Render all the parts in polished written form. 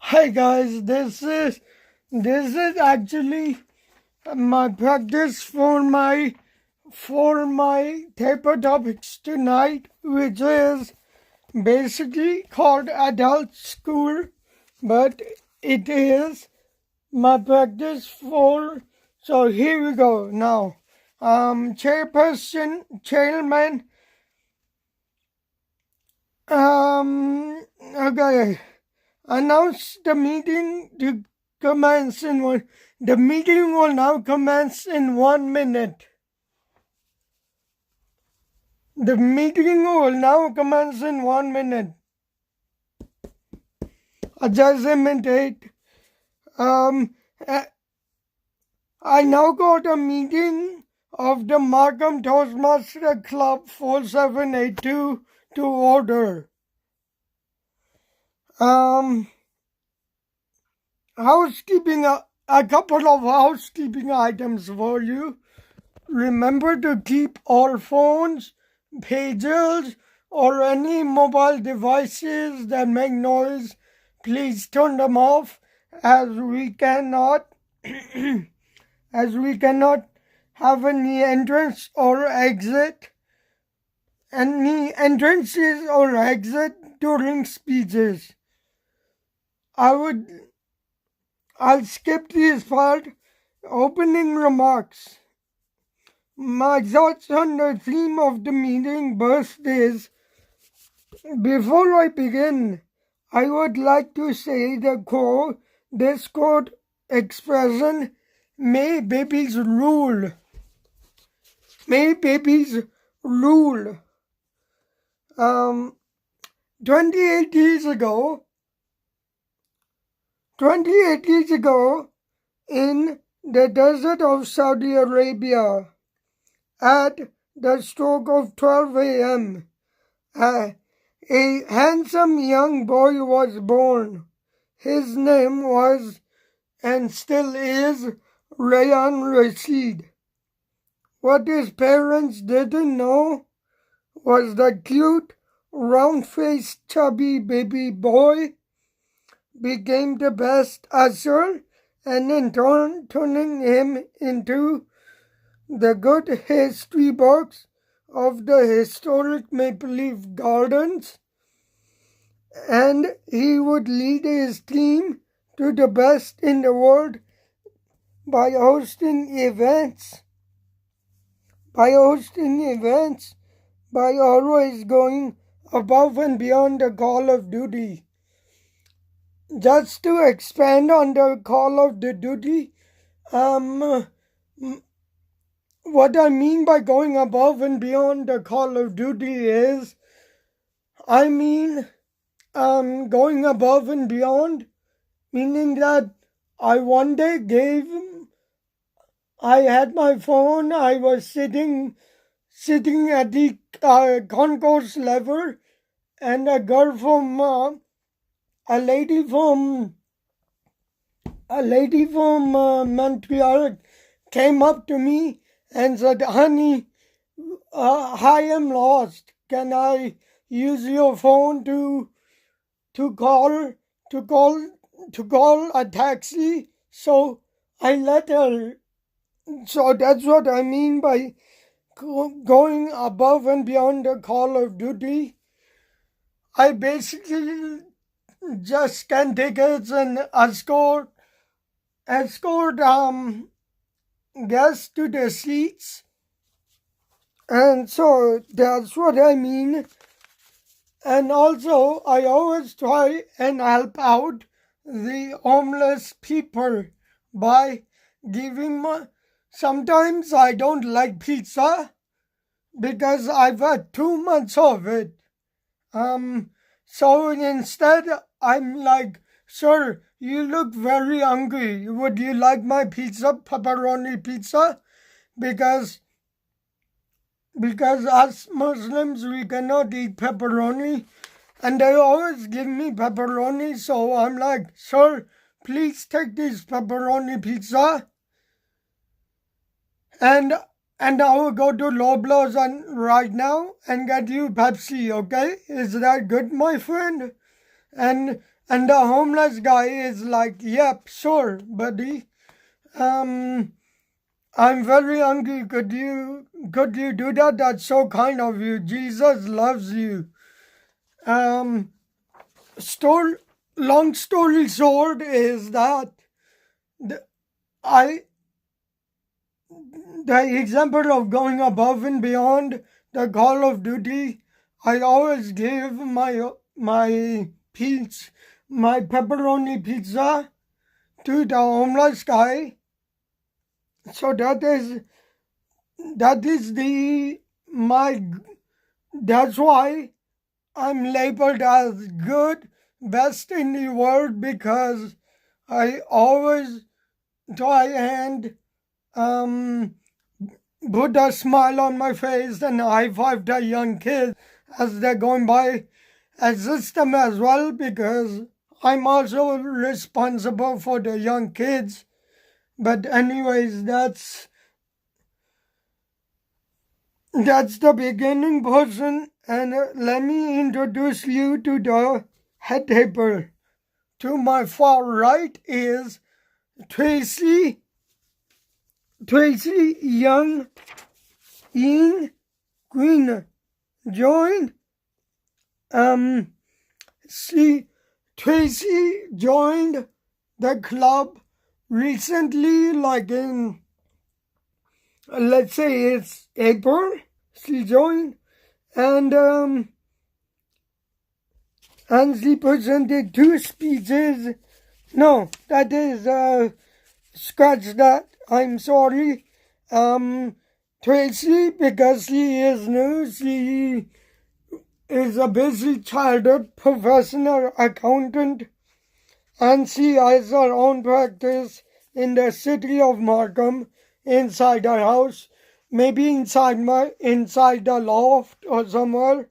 Hi guys, this is actually my practice for my paper topics tonight, which is basically called adult school, but it is my practice for. So here we go now. Chairperson, chairman. Okay. Announce the meeting to commence in one. The meeting will now commence in 1 minute. The meeting will now commence in 1 minute. Just imitate. I now got a meeting of the Markham Toastmasters Club 4782 to order. Housekeeping, a couple of housekeeping items for you. Remember to keep all phones, pagers, or any mobile devices that make noise. Please turn them off, as we cannot have any entrances or exit during speeches. I'll skip this part. Opening remarks. My thoughts on the theme of the meeting, birthdays. Before I begin, I would like to say this quote expression, "May babies rule." May babies rule. 28 years ago, in the desert of Saudi Arabia, at the stroke of 12 a.m., a handsome young boy was born. His name was, and still is, Rayyan Rashid. What his parents didn't know was the cute, round-faced, chubby baby boy became the best usher, and in turn turning him into the good history books of the historic Maple Leaf Gardens, and he would lead his team to the best in the world by hosting events, by always going above and beyond the call of duty. Just to expand on the call of the duty, what I mean by going above and beyond the call of duty is, going above and beyond, meaning that I one day I had my phone, I was sitting at the concourse level, and a lady from Montreal came up to me and said, "Honey, I am lost. Can I use your phone to call a taxi?" So I let her. So that's what I mean by going above and beyond the call of duty. I basically just scan tickets and escort guests to the seats, and so that's what I mean. And also, I always try and help out the homeless people by giving sometimes I don't like pizza because I've had 2 months of it. So instead I'm like, "Sir, you look very hungry. Would you like my pizza, pepperoni pizza?" Because us Muslims, we cannot eat pepperoni, and they always give me pepperoni, so I'm like, "Sir, please take this pepperoni pizza, and I will go to Loblaws right now and get you Pepsi, okay? Is that good, my friend?" And And the homeless guy is like, yep, sure, buddy. I'm very hungry. Could you do that? That's so kind of you. Jesus loves you. Story, long story short is that the, I the example of going above and beyond the call of duty. I always give my pizza, my pepperoni pizza to the homeless guy. So that is the my that's why I'm labeled as good, best in the world, because I always try and put a smile on my face and high five the young kids as they're going by, assist them as well, because I'm also responsible for the young kids. But anyways, that's the beginning portion, and let me introduce you to the head table. To my far right is Tracy Young Ying Green joined. Tracy joined the club recently, like in, let's say it's April. She joined, and she presented 2 speeches. No, that is scratch that. I'm sorry. Tracy, because she is new, she is a busy childhood professional accountant, and she has her own practice in the city of Markham, inside her house, maybe inside the loft or somewhere.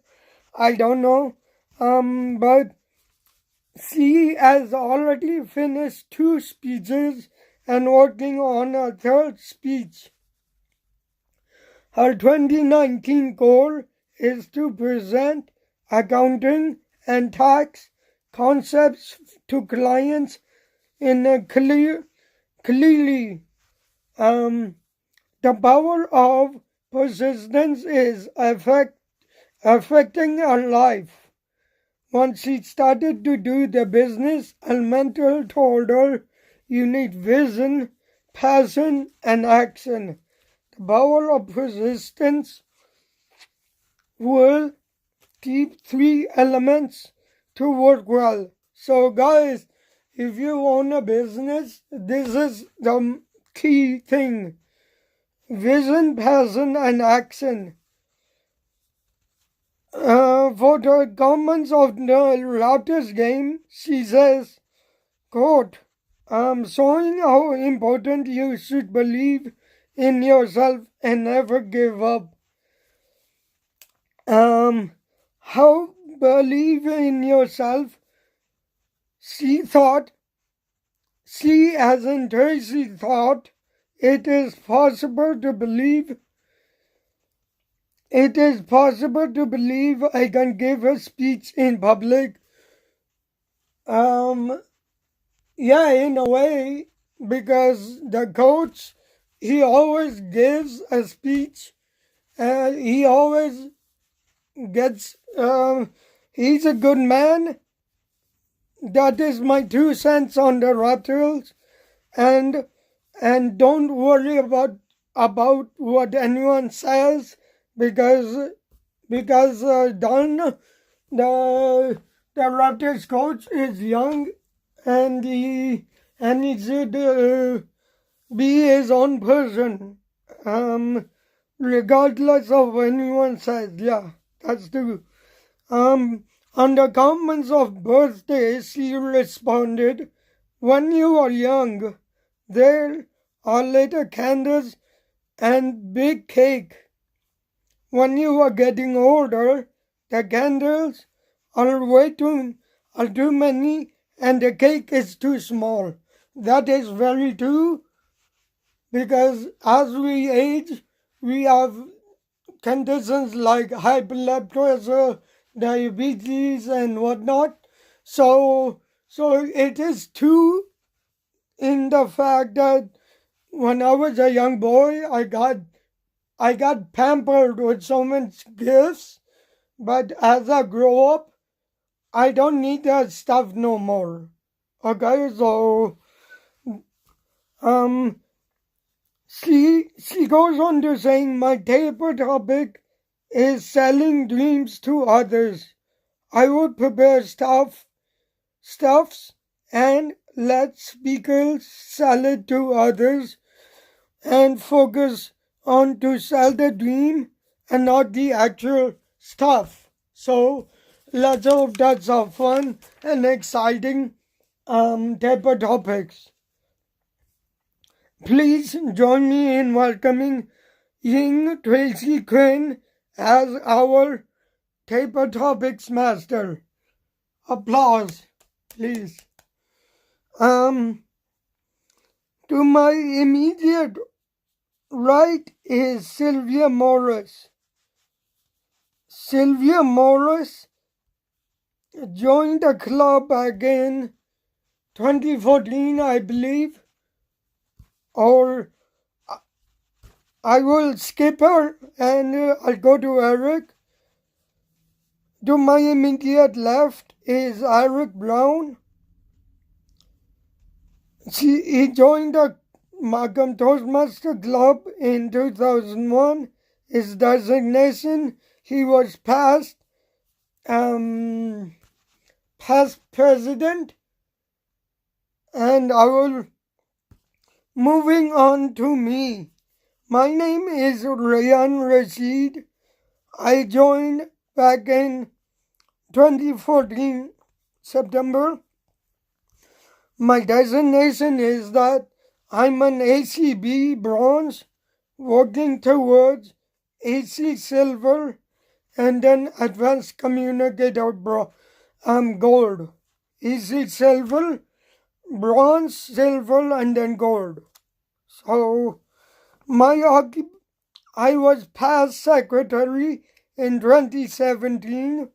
I don't know. But she has already finished 2 speeches and working on a 3rd speech. Her 2019 goal is to present accounting and tax concepts to clients in a clearly. The power of persistence is affecting her life. Once she started to do the business, her mentor told her, you need vision, passion, and action. The power of persistence will keep 3 elements to work well. So guys, if you own a business, this is the key thing. Vision, passion, and action. For the comments of the Raptors game, she says, quote, I'm showing how important you should believe in yourself and never give up. How believe in yourself? She thought, as in Tracy thought, it is possible to believe I can give a speech in public. Yeah, in a way, because the coach, he always gives a speech. He always gets, he's a good man. That is my 2 cents on the Raptors. And don't worry about what anyone says, because Don, the Raptors coach, is young, and he should be his own person, regardless of what anyone says. Yeah, that's true. On the comments of birthday, she responded, when you are young, there are little candles and big cake. When you are getting older, the candles are too many and the cake is too small. That is very true, because as we age, we have conditions like high blood pressure, diabetes, and whatnot. So So it is true in the fact that when I was a young boy, I got pampered with so many gifts, but as I grow up, I don't need that stuff no more. Okay, so she goes on to saying my paper topic is selling dreams to others. I would prepare stuffs and let speakers sell it to others and focus on to sell the dream and not the actual stuff. So let's hope that's a fun and exciting type of topics. Please join me in welcoming Ying Tracy Quinn as our paper topics master. Applause, please. To my immediate right is Sylvia Morris. Sylvia Morris joined the club back in 2014, I believe, or I will skip her and I'll go to Eric. To my immediate left is Eric Brown. He joined the Markham Toastmasters Club in 2001. His designation, he was past president. And I will moving on to me. My name is Rayyan Rashid. I joined back in 2014 September. My designation is that I'm an ACB bronze working towards AC silver and then advanced communicator gold. AC silver, bronze, silver, and then gold. So I was past secretary in 2017.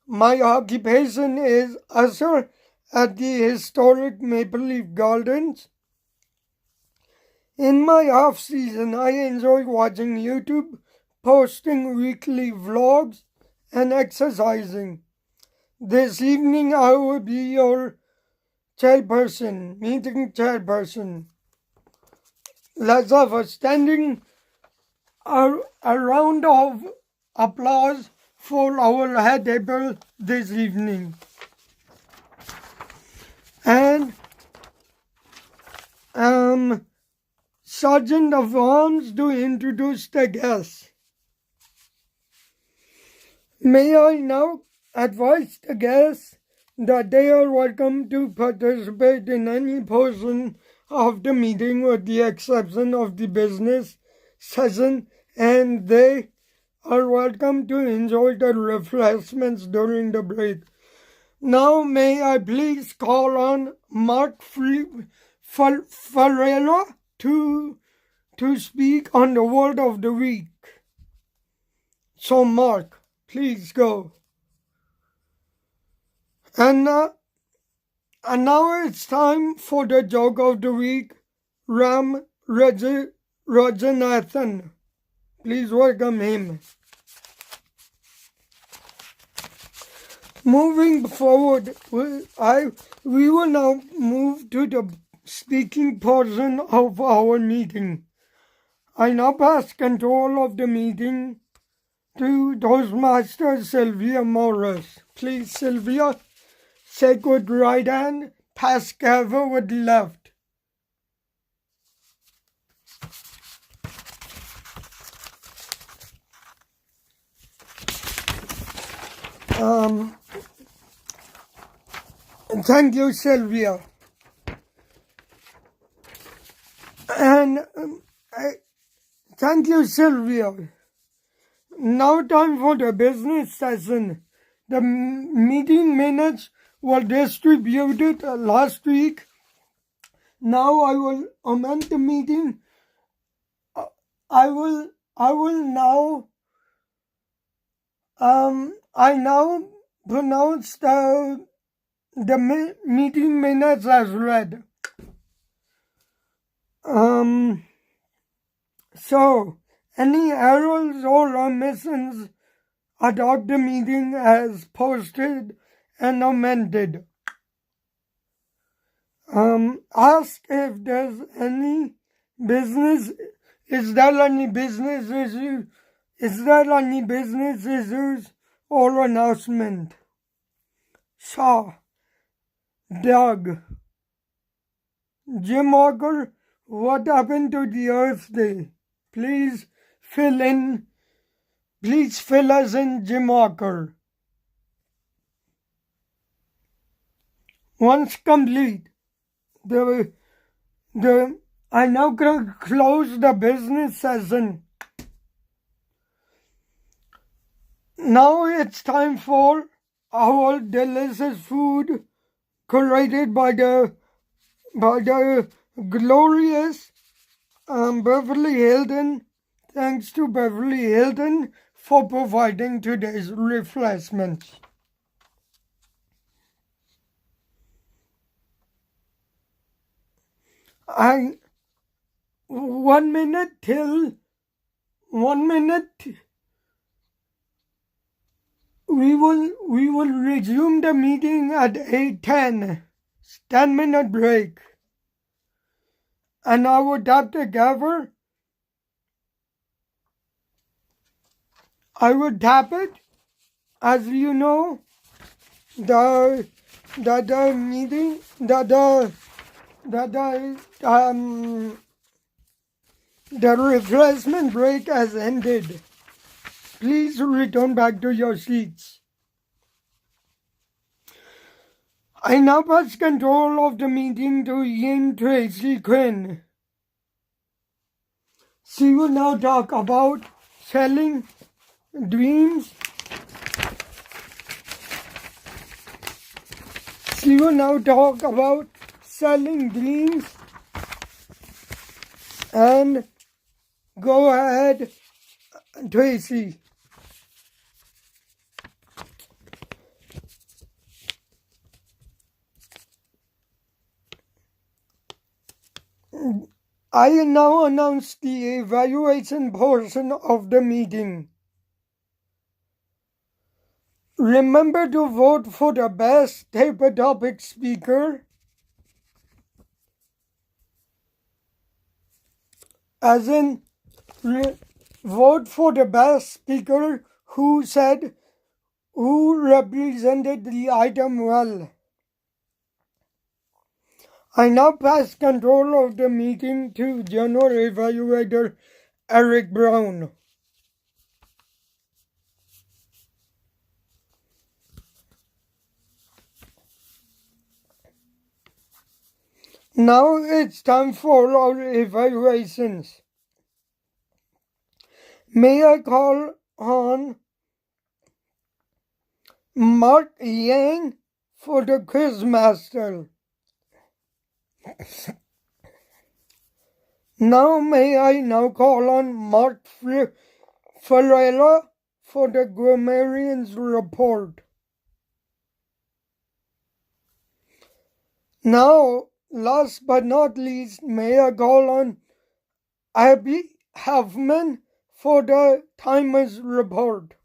My occupation is usher at the historic Maple Leaf Gardens. In my off season, I enjoy watching YouTube, posting weekly vlogs, and exercising. This evening I will be your meeting chairperson. Let's have a standing a round of applause for our head table this evening. And Sergeant of Arms to introduce the guests. May I now advise the guests that they are welcome to participate in any portion of the meeting with the exception of the business session, and they are welcome to enjoy the refreshments during the break. Now may I please call on Mark Farrella to speak on the word of the week. So Mark, please go. And now it's time for the joke of the week. Ram Rajanathan. Please welcome him. Moving forward, we will now move to the speaking portion of our meeting. I now pass control of the meeting to Toastmaster Sylvia Morris. Please, Sylvia, shake with right hand, pass cover with left. Thank you, Sylvia. And thank you, Sylvia. Now time for the business session. The meeting minutes were distributed last week. Now I will amend the meeting. I now pronounce the the meeting minutes as read. So, any errors or omissions, adopt the meeting as posted and amended. Ask if there's any business. Is there any business issue? Is there any business issues or announcement? Shaw, Doug, Jim Walker, what happened to the Earth Day? Please fill us in, Jim Walker. Once complete, I now can close the business session. Now it's time for our delicious food created by the glorious Beverly Hilton. Thanks to Beverly Hilton for providing today's refreshments. One minute. We will resume the meeting at 8:10. 10-minute break. And I would tap the gavel. I would tap it. As you know, the refreshment break has ended. Please return back to your seats. I now pass control of the meeting to Tracy Quinn. She will now talk about selling dreams. She will now talk about selling dreams. And go ahead, Tracy. I now announce the evaluation portion of the meeting. Remember to vote for the best paper topic speaker, as in vote for the best speaker who represented the item well. I now pass control of the meeting to General Evaluator Eric Brown. Now it's time for our evaluations. May I call on Mark Yang for the Quizmaster. May I call on Mark Ferreira for the Grammarian's Report. Now, last but not least, may I call on Abby Huffman for the Timer's Report.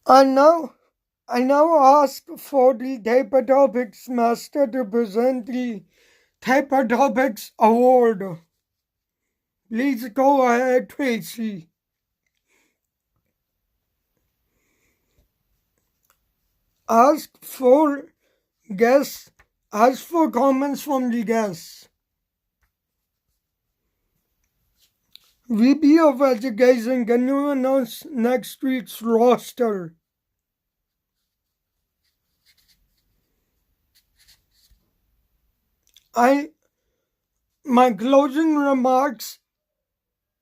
I now ask for the Paper Topics Master to present the Paper Topics Award. Please go ahead, Tracy. Ask for comments from the guests. VP of Education, can you announce next week's roster? My closing remarks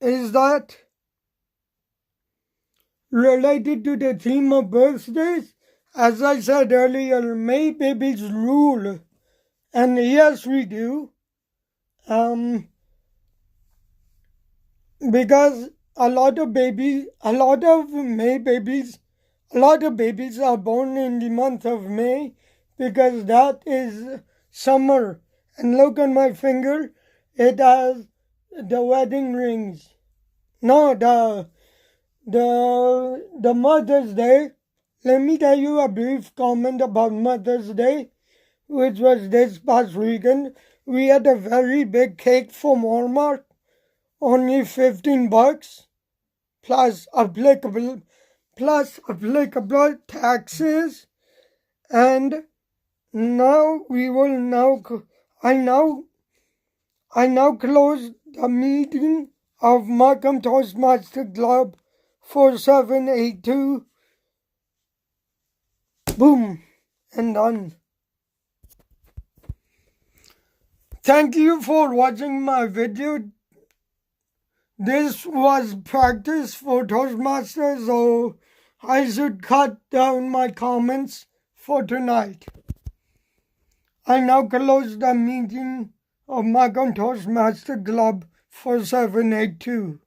is that, related to the theme of birthdays, as I said earlier, may babies rule. And yes, we do. Because a lot of babies are born in the month of May because that is summer. And look at my finger, it has the wedding rings. No, the Mother's Day. Let me tell you a brief comment about Mother's Day, which was this past weekend. We had a very big cake from Walmart, only $15 plus applicable taxes. And now I now close the meeting of Markham Toastmasters Club 4782. Boom, and done. Thank you for watching my video. This was practice for Toastmasters, so I should cut down my comments for tonight. I now close the meeting of Markham Toastmasters Club 4782.